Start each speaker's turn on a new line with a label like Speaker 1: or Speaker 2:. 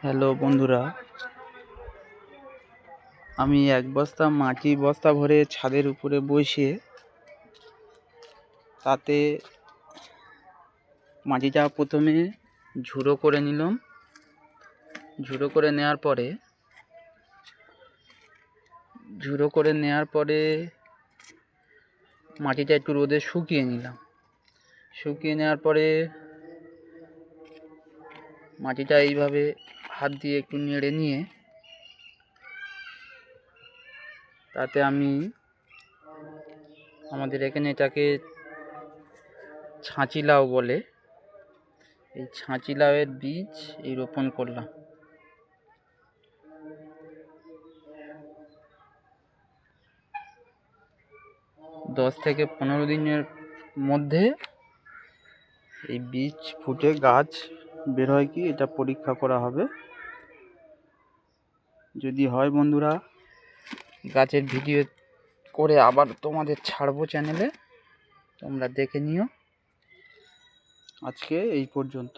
Speaker 1: Hello বন্ধুরা, আমি এক বস্তা ভরে ছাদের উপরে বসে তাতে মাটিটা প্রথমে ঝুড়ো করে নিলাম। ঝুড়ো করে নেওয়ার পরে মাটিটা একটু রোদে শুকিয়ে নিলাম। শুকিয়ে নেওয়ার পরে মাটিটা এইভাবে হাত দিয়ে একটু নেড়ে নিয়ে তাতে আমি আমাদের এখানে এটাকে ছাঁচি লাউ বলে, এই ছাঁচি লাউয়ের বীজ রোপণ করলাম। 10 থেকে 15 দিনের মধ্যে এই বীজ ফুটে গাছ বের হয় কি এটা পরীক্ষা করা হবে। যদি হয় বন্ধুরা, গাছের ভিডিও করে আবার তোমাদের ছাড়বো চ্যানেলে, তোমরা দেখে নিও। আজকে এই পর্যন্ত।